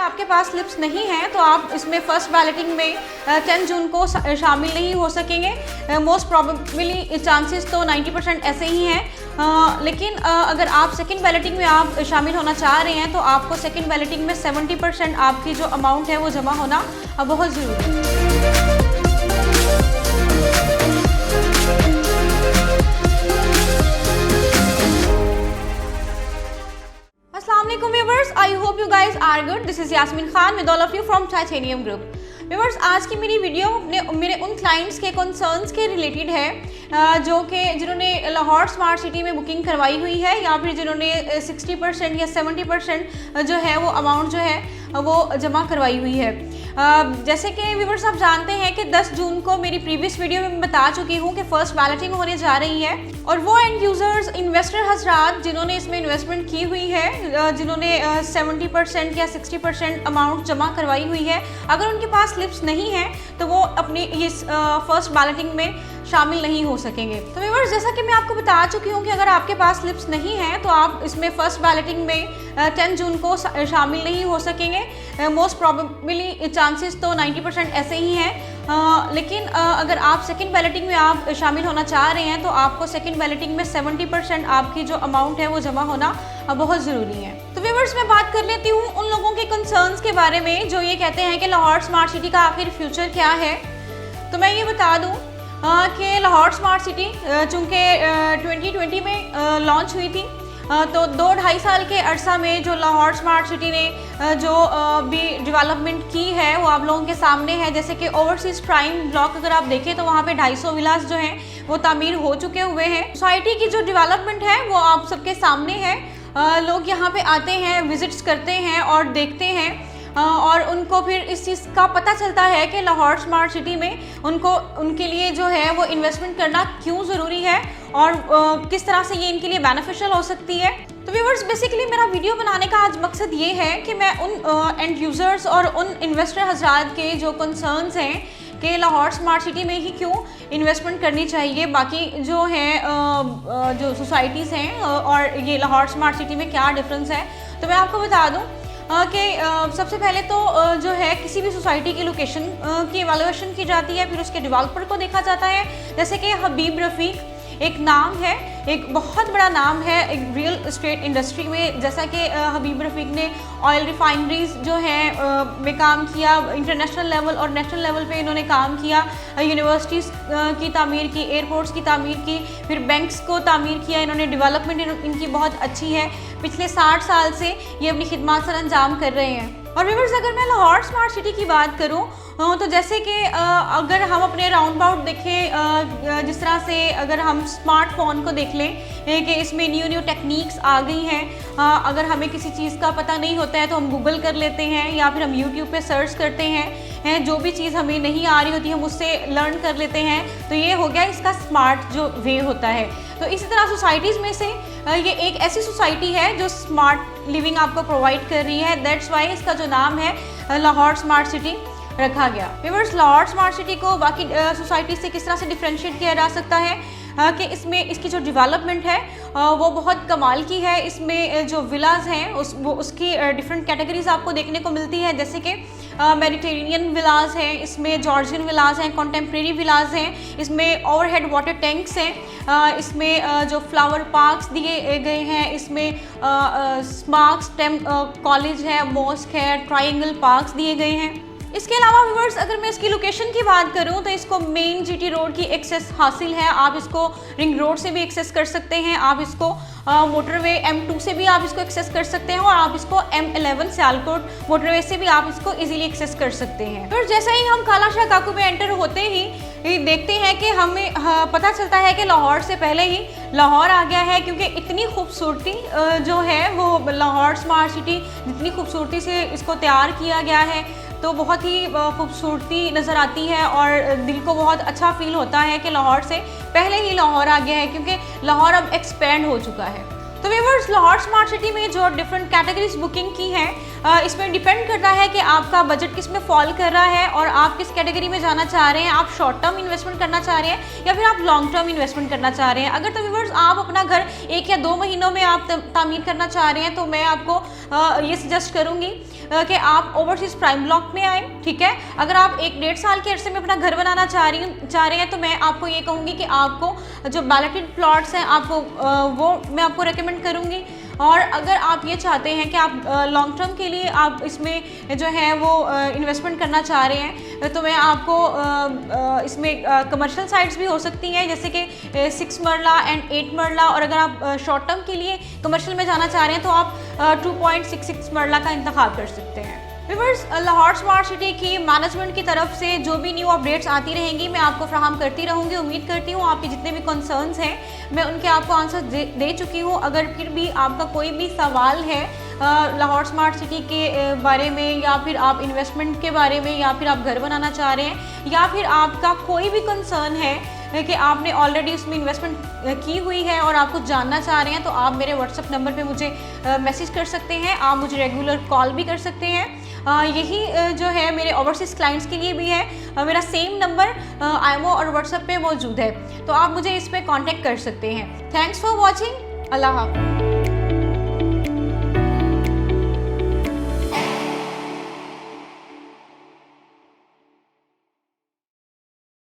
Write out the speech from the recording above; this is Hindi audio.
आपके पास स्लिप्स नहीं हैं तो आप इसमें फर्स्ट बैलेटिंग में 10 जून को शामिल नहीं हो सकेंगे। मोस्ट प्रॉबेबली चांसेस तो 90% ऐसे ही हैं। लेकिन अगर आप सेकंड बैलेटिंग में आप शामिल होना चाह रहे हैं तो आपको सेकंड बैलेटिंग में 70% आपकी जो अमाउंट है वो जमा होना बहुत ज़रूरी है। Assalamualaikum viewers, I hope you guys are good. This is Yasmin Khan with all of you from Titanium Group. Viewers, आज की मेरी वीडियो मेरे उन क्लाइंट्स के कंसर्न्स के रिलेटेड है जिन्होंने लाहौर स्मार्ट सिटी में बुकिंग करवाई हुई है या फिर जिन्होंने 60% या 70% जो है वो अमाउंट जो है वो जमा करवाई हुई है। जैसे कि व्यूवर्स आप जानते हैं कि 10 जून को मेरी प्रीवियस वीडियो में मैं बता चुकी हूँ कि फर्स्ट बैलेटिंग होने जा रही है और वो एंड यूज़र्स इन्वेस्टर हजरात जिन्होंने इसमें इन्वेस्टमेंट की हुई है, जिन्होंने 70% या 60% अमाउंट जमा करवाई हुई है, अगर उनके पास स्लिप्स नहीं है तो वो अपनी इस फर्स्ट बैलेटिंग में शामिल नहीं हो सकेंगे। तो व्यूअर्स, जैसा कि मैं आपको बता चुकी हूँ कि अगर आपके पास स्लिप्स नहीं है तो आप इसमें फर्स्ट बैलेटिंग में 10 जून को शामिल नहीं हो सकेंगे। मोस्ट प्रॉबेबली चांसेस तो 90% ऐसे ही हैं। लेकिन अगर आप सेकंड बैलेटिंग में आप शामिल होना चाह रहे हैं तो आपको सेकंड बैलेटिंग में 70% आपकी जो अमाउंट है वो जमा होना बहुत ज़रूरी है। तो व्यूअर्स, मैं बात कर लेती हूँ उन लोगों के कंसर्न्स के बारे में जो ये कहते हैं कि लाहौर स्मार्ट सिटी का आखिर फ्यूचर क्या है। तो मैं ये बता दूँ कि लाहौर स्मार्ट सिटी चूँकि 2020 में लॉन्च हुई थी तो 2-2.5 साल के अरसा में जो लाहौर स्मार्ट सिटी ने जो भी डेवलपमेंट की है वो आप लोगों के सामने है। जैसे कि ओवरसीज़ प्राइम ब्लॉक अगर आप देखें तो वहाँ पे 250 विलास जो हैं वो तामीर हो चुके हुए हैं। सोसाइटी की जो डेवलपमेंट है वो आप सबके सामने है। लोग यहाँ पे आते हैं, विजिट्स करते हैं और देखते हैं और उनको फिर इस चीज़ का पता चलता है कि लाहौर स्मार्ट सिटी में उनके लिए जो है वो इन्वेस्टमेंट करना क्यों ज़रूरी है और किस तरह से ये इनके लिए बेनिफिशियल हो सकती है। तो व्यूअर्स, बेसिकली मेरा वीडियो बनाने का आज मकसद ये है कि मैं उन एंड यूज़र्स और उन इन्वेस्टर हजरात के जो कंसर्न्स हैं कि लाहौर स्मार्ट सिटी में ही क्यों इन्वेस्टमेंट करनी चाहिए, बाकी जो हैं जो सोसाइटीज़ हैं और ये लाहौर स्मार्ट सिटी में क्या डिफरेंस है, तो मैं आपको बता दूँ कि सबसे पहले तो जो है किसी भी सोसाइटी की लोकेशन की एवेल्युएशन की जाती है, फिर उसके डेवलपर को देखा जाता है। जैसे कि हबीब रफ़ीक एक नाम है, एक बहुत बड़ा नाम है एक रियल एस्टेट इंडस्ट्री में। जैसा कि हबीब रफ़ीक ने ऑयल रिफाइनरीज जो है में काम किया, इंटरनेशनल लेवल और नेशनल लेवल पे इन्होंने काम किया, यूनिवर्सिटीज़ की तामीर की, एयरपोर्ट्स की तामीर की, फिर बैंक्स को तामीर किया इन्होंने। डेवलपमेंट इनकी बहुत अच्छी है, पिछले 60 साल से ये अपनी खिदमत सर अंजाम कर रहे हैं। और व्यूअर्स, अगर मैं लाहौर स्मार्ट सिटी की बात करूं तो जैसे कि अगर हम अपने राउंड अबाउट देखें, जिस तरह से अगर हम स्मार्टफोन को देख लें कि इसमें न्यू टेक्निक्स आ गई हैं। अगर हमें किसी चीज़ का पता नहीं होता है तो हम गूगल कर लेते हैं या फिर हम यूट्यूब पे सर्च करते हैं। जो भी चीज़ हमें नहीं आ रही होती हम उससे लर्न कर लेते हैं। तो ये हो गया इसका स्मार्ट जो वे होता है। तो इसी तरह सोसाइटीज़ में से ये एक ऐसी सोसाइटी है जो स्मार्ट लिविंग आपको प्रोवाइड कर रही है। दैट्स वाई इसका जो नाम है लाहौर स्मार्ट सिटी रखा गया। व्यूअर्स, लाहौर स्मार्ट सिटी को बाकी सोसाइटी से किस तरह से डिफरेंशिएट किया जा सकता है कि इसमें इसकी जो डेवलपमेंट है वो बहुत कमाल की है। इसमें जो विलास हैं उसकी डिफरेंट कैटेगरीज आपको देखने को मिलती है। जैसे कि मेडिटेरेनियन विलास हैं, इसमें जॉर्जियन विलास हैं, कॉन्टेम्प्रेरी विलास हैं, इसमें ओवरहेड वाटर टैंक्स हैं, इसमें जो फ्लावर पार्क्स दिए गए हैं, इसमें स्मार्ट स्टेम कॉलेज है, मॉस्क है, ट्रायंगल पार्क्स दिए गए हैं। इसके अलावा व्यूअर्स, अगर मैं इसकी लोकेशन की बात करूं तो इसको मेन जीटी रोड की एक्सेस हासिल है। आप इसको रिंग रोड से भी एक्सेस कर सकते हैं, आप इसको मोटरवे M2 से भी आप इसको एक्सेस कर सकते हैं और आप इसको M11 सियालकोट मोटरवे से भी आप इसको इजीली एक्सेस कर सकते हैं। फिर जैसे ही हम काला शाह काकू में एंटर होते ही देखते हैं कि हमें पता चलता है कि लाहौर से पहले ही लाहौर आ गया है, क्योंकि इतनी खूबसूरती जो है वो लाहौर स्मार्ट सिटी जितनी खूबसूरती से इसको तैयार किया गया है तो बहुत ही खूबसूरती नज़र आती है और दिल को बहुत अच्छा फील होता है कि लाहौर से पहले ही लाहौर आ गया है, क्योंकि लाहौर अब एक्सपेंड हो चुका है। तो व्यूअर्स, लाहौर स्मार्ट सिटी में जो डिफरेंट कैटेगरीज बुकिंग की हैं इसमें डिपेंड करता है कि आपका बजट किस में फॉल कर रहा है और आप किस कैटेगरी में जाना चाह रहे हैं। आप शॉर्ट टर्म इन्वेस्टमेंट करना चाह रहे हैं या फिर आप लॉन्ग टर्म इन्वेस्टमेंट करना चाह रहे हैं। अगर तो व्यूअर्स आप अपना घर 1 या 2 महीनों में आप तामीर करना चाह रहे हैं तो मैं आपको ये सजेस्ट करूँगी कि आप ओवरसीज़ प्राइम ब्लॉक में आए, ठीक है। अगर आप 1-1.5 साल के अरसे में अपना घर बनाना चाह रहे हैं तो मैं आपको ये कहूँगी कि आपको जो बैलेटेड प्लॉट्स हैं आपको वो मैं आपको रेकमेंड करूँगी। और अगर आप ये चाहते हैं कि आप लॉन्ग टर्म के लिए आप इसमें जो है वो इन्वेस्टमेंट करना चाह रहे हैं तो मैं आपको इसमें कमर्शियल साइट्स भी हो सकती हैं, जैसे कि 6 मरला एंड 8 मरला। और अगर आप शॉर्ट टर्म के लिए कमर्शियल में जाना चाह रहे हैं तो आप 2.66 मरला का इंतखाब कर सकते हैं। व्यूअर्स, लाहौर स्मार्ट सिटी की मैनेजमेंट की तरफ से जो भी न्यू अपडेट्स आती रहेंगी मैं आपको फराहम करती रहूँगी। उम्मीद करती हूँ आपके जितने भी कंसर्न्स हैं मैं उनके आपको आंसर दे चुकी हूँ। अगर फिर भी आपका कोई भी सवाल है लाहौर स्मार्ट सिटी के बारे में, या फिर आप इन्वेस्टमेंट के बारे में, या फिर आप घर बनाना चाह रहे हैं, या फिर आपका कोई भी कंसर्न है कि आपने ऑलरेडी उसमें इन्वेस्टमेंट की हुई है और आप कुछ जानना चाह रहे हैं, तो आप मेरे व्हाट्सएप नंबर पे मुझे मैसेज कर सकते हैं। आप मुझे रेगुलर कॉल भी कर सकते हैं। यही जो है मेरे ओवरसीज़ क्लाइंट्स के लिए भी है। मेरा सेम नंबर आईमो और व्हाट्सएप पे मौजूद है, तो आप मुझे इस पर कॉन्टेक्ट कर सकते हैं। Thanks for watching. अल्लाह हाफ़िज़।